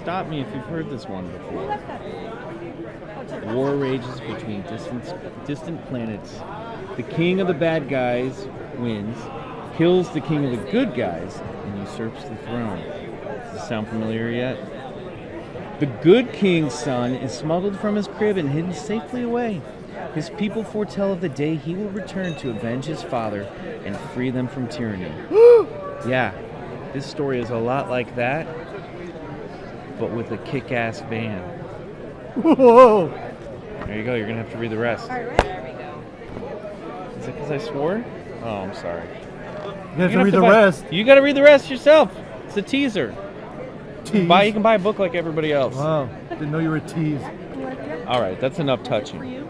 stop me if you've heard this one before. War rages between distant planets. The king of the bad guys wins, kills the king of the good guys, and usurps the throne. Does this sound familiar yet? The good king's son is smuggled from his crib and hidden safely away. His people foretell of the day he will return to avenge his father and free them from tyranny. Yeah, this story is a lot like that, but with a kick-ass van. Whoa! There you go, you're going to have to read the rest. All right, there we go. Is it because I swore? Oh, I'm sorry. You have to read the rest. You got to read the rest yourself. It's a teaser. Tease? You can buy a book like everybody else. Wow, didn't know you were a tease. All right, that's enough touching.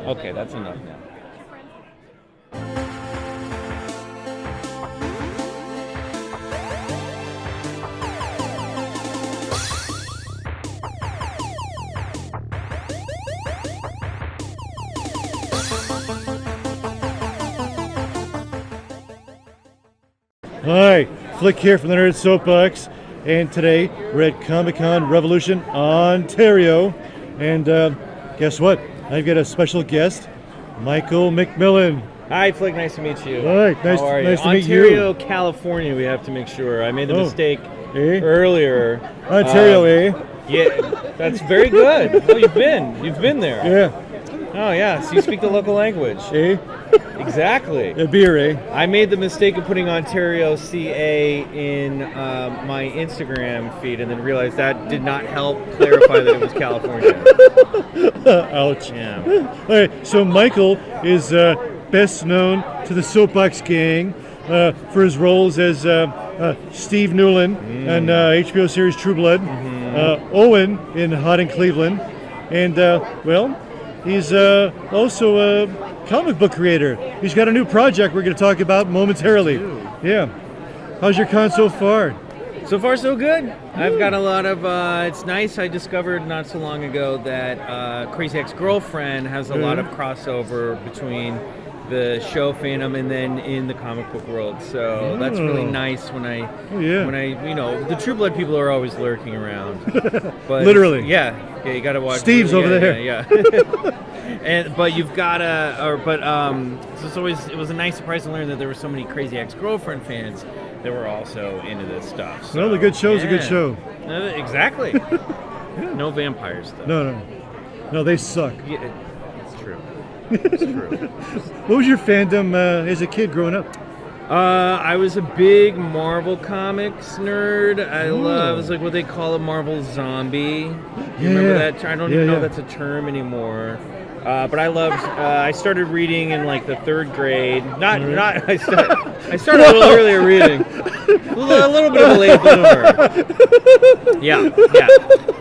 Okay, that's enough now. Hi, Flick here from the Nerd Soapbox, and today we're at Comic-Con Revolution, Ontario, and guess what? I've got a special guest, Michael McMillian. Hi, Flick. Nice to meet you. All right, How are you? nice to meet you. Ontario, California. We have to make sure. I made the mistake earlier. Ontario, eh? Yeah, that's very good. Oh, you've been there. Yeah. Oh, yeah. So you speak the local language. Eh? Exactly. A beer, eh? I made the mistake of putting Ontario, CA in my Instagram feed, and then realized that did not help clarify that it was California. Ouch. Yeah. All right, so Michael is best known to the Soapbox gang for his roles as Steve Newland on HBO series True Blood, Owen in Hot in Cleveland, and, he's also a comic book creator. He's got a new project we're going to talk about momentarily. Yeah. How's your con so far? So far, so good. I've got a lot of, it's nice. I discovered not so long ago that Crazy Ex-Girlfriend has a lot of crossover between the show fandom and then in the comic book world. So that's really nice when I, the True Blood people are always lurking around. But literally. Yeah, you got to watch. Steve's over there. Yeah. But you've got to, so it was a nice surprise to learn that there were so many Crazy Ex-Girlfriend fans that were also into this stuff. So, Well, the good show's a good show. Exactly. No vampires, though. No, they suck. Yeah, it's true. It's true. What was your fandom as a kid growing up? I was a big Marvel Comics nerd. I was like what they call a Marvel zombie. You remember that? I don't even know if that's a term anymore. But I loved. I started reading in like the third grade. I started a little earlier reading. A little bit of a late bloomer. Yeah.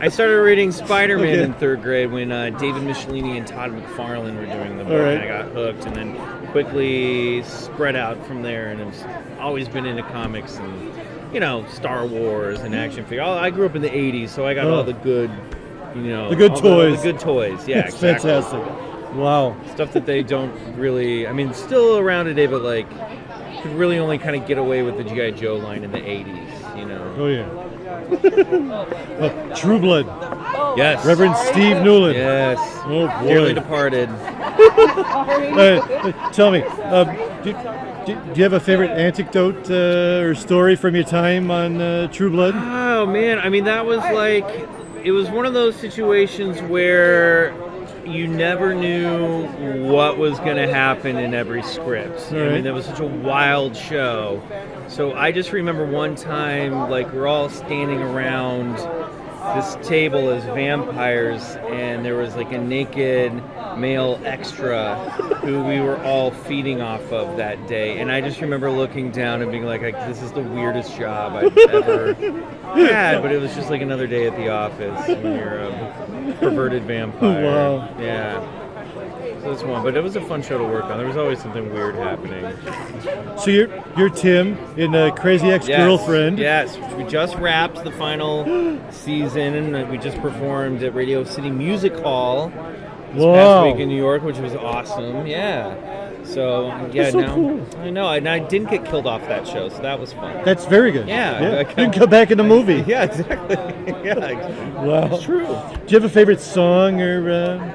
I started reading Spider-Man in third grade when David Michelini and Todd McFarlane were doing the book, and I got hooked, and then quickly spread out from there. And I've always been into comics and Star Wars and action figures. I grew up in the '80s, so I got all the good. The good toys. The good toys, yeah, It's exactly. fantastic. Wow. Stuff that they don't really, still around today, but like, could really only kind of get away with the G.I. Joe line in the 80s, Oh, yeah. True Blood. Yes. Reverend Steve Newland. Yes. Oh, boy. Dearly departed. Tell me, do you have a favorite anecdote or story from your time on True Blood? Oh, man. That was like... It was one of those situations where you never knew what was going to happen in every script. Right. It was such a wild show. So I just remember one time, like, we're all standing around this table as vampires, and there was like a naked male extra who we were all feeding off of that day. And I just remember looking down and being like this is the weirdest job I've ever had, but it was just like another day at the office when you're a perverted vampire. Wow. Yeah. So that's one, but it was a fun show to work on. There was always something weird happening. So you're Tim in Crazy Ex-Girlfriend. Yes, we just wrapped the final season, and we just performed at Radio City Music Hall this past week in New York, which was awesome. Yeah. So That's so cool. I know, and I didn't get killed off that show, so that was fun. That's very good. Yeah. You can come back in the movie. Yeah, exactly. Yeah, Wow. it's true. Do you have a favorite song or?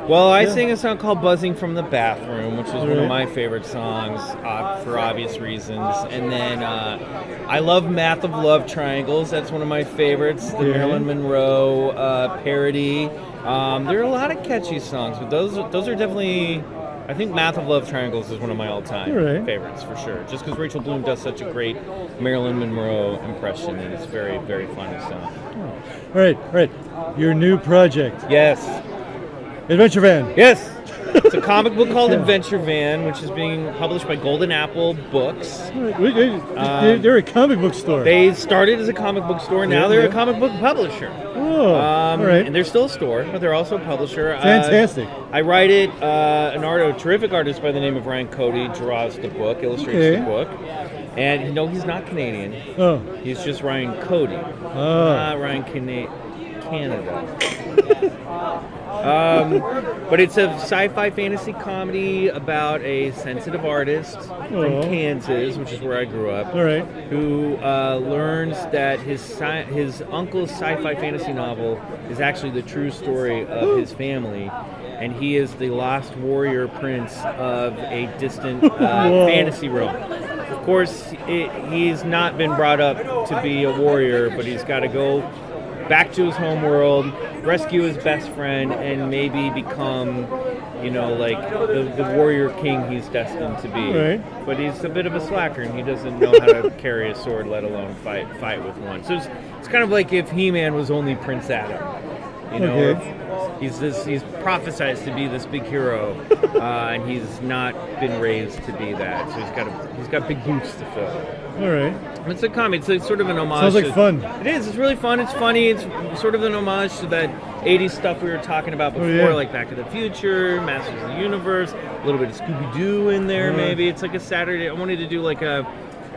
Well, I sing a song called "Buzzing from the Bathroom," which is one of my favorite songs for obvious reasons. And then I love "Math of Love Triangles." That's one of my favorites. The Marilyn Monroe parody. There are a lot of catchy songs, but those are definitely. I think "Math of Love Triangles" is one of my all-time favorites for sure. Just because Rachel Bloom does such a great Marilyn Monroe impression, and it's very, very fun to sing. All right. Your new project. Yes. Adventure Van. Yes. It's a comic book called Adventure Van, which is being published by Golden Apple Books. They're a comic book store. They started as a comic book store. Now they're a comic book publisher. Oh, all right. And they're still a store, but they're also a publisher. Fantastic. I write it. A terrific artist by the name of Ryan Cody draws the book, illustrates the book. And no, he's not Canadian. Oh. He's just Ryan Cody. Not Ryan Canada. But it's a sci-fi fantasy comedy about a sensitive artist from Kansas, which is where I grew up, who learns that his uncle's sci-fi fantasy novel is actually the true story of his family, and he is the lost warrior prince of a distant fantasy realm. Of course, he's not been brought up to be a warrior, but he's got to go back to his home world, rescue his best friend, and maybe become, like the warrior king he's destined to be. Right. But he's a bit of a slacker, and he doesn't know how to carry a sword, let alone fight with one. So it's kind of like if He-Man was only Prince Adam. He's prophesized to be this big hero, and he's not been raised to be that. So he's got big boots to fill. All right. It's a comedy. It's sort of an homage. Sounds like fun. It is. It's really fun. It's funny. It's sort of an homage to that 80s stuff we were talking about before, like Back to the Future, Masters of the Universe, a little bit of Scooby-Doo in there maybe. It's like a Saturday. I wanted to do like a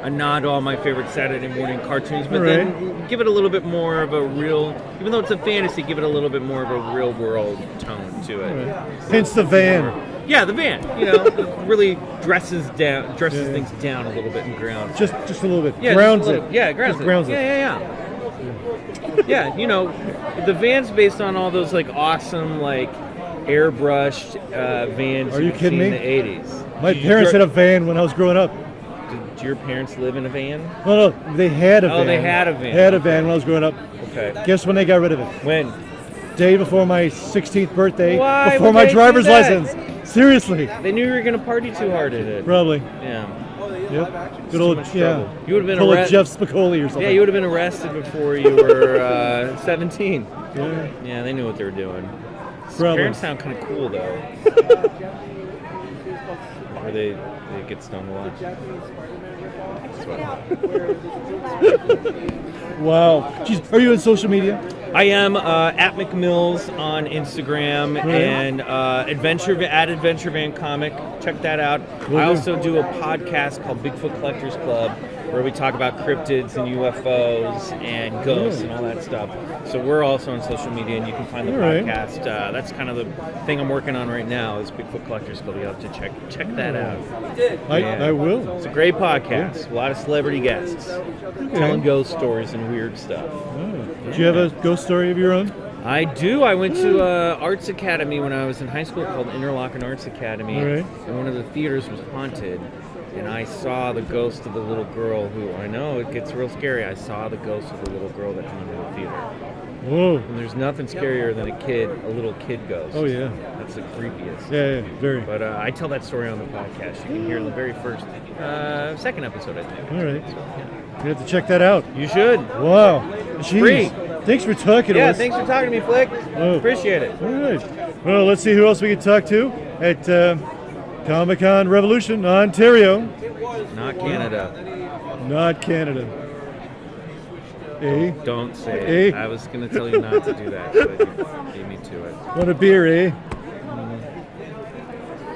nod to all my favorite Saturday morning cartoons, but then give it a little bit more of a real, even though it's a fantasy, give it a little bit more of a real world tone to it. Hence the van. Yeah, the van. Really dresses things down a little bit and grounds. Just a little bit. Yeah, grounds it. Yeah, grounds it. Yeah. The van's based on all those like awesome like airbrushed vans. Are you kidding me? In the 80s. My parents had a van when I was growing up. Did your parents live in a van? No, they had a van. Oh, they had a van. Had a van when I was growing up. Okay. Guess when they got rid of it? When? Day before my 16th birthday. Why before would my they driver's do that? license. Seriously. They knew you were going to party too hard at it. Probably. Yeah. Yep. Good old, You would have been pull a Jeff Spicoli or something. Yeah, you would have been arrested before you were 17. Yeah, they knew what they were doing. Parents sound kind of cool, though. Or they get stoned a lot. Wow. Jeez, are you on social media? I am at McMills on Instagram and Adventure Van Comic. Check that out. I also do a podcast called Bigfoot Collectors Club, where we talk about cryptids and UFOs and ghosts and all that stuff. So we're also on social media, and you can find the podcast. That's kind of the thing I'm working on right now is Bigfoot Collectors Club. You'll have to check that out. I will. It's a great podcast. A lot of celebrity guests telling ghost stories and weird stuff. Do you have a ghost story of your own? I do. I went to Arts Academy when I was in high school called Interlochen Arts Academy, and one of the theaters was haunted. And I saw the ghost of the little girl who, I know it gets real scary, I saw the ghost of the little girl that haunted the theater. Whoa. And there's nothing scarier than a little kid ghost. Oh, yeah. That's the creepiest. Yeah, very. But I tell that story on the podcast. You can hear the very first, second episode, I think. All right. So, yeah. You have to check that out. You should. Wow. It's Jeez. free. Thanks for talking to us. Yeah, thanks for talking to me, Flick. Appreciate it. All right. Well, let's see who else we can talk to at Comic-Con Revolution, Ontario. Not Canada. Not Canada. Eh? Don't say it. Eh? I was going to tell you not to do that, but you beat me to it. Want a beer, eh?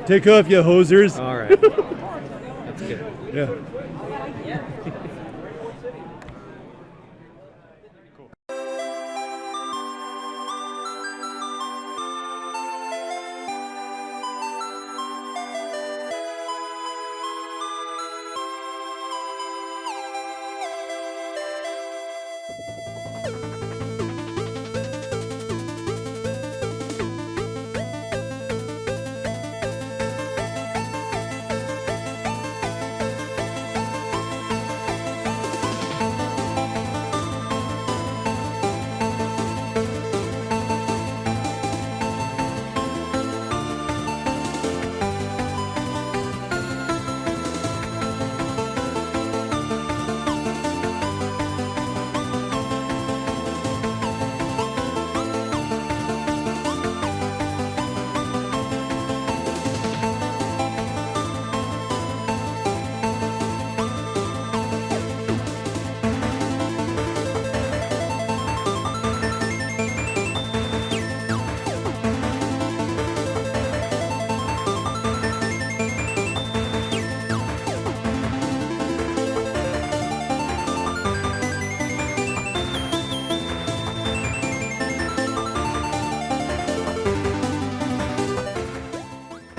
Take off, you hosers. All right. That's good. Yeah.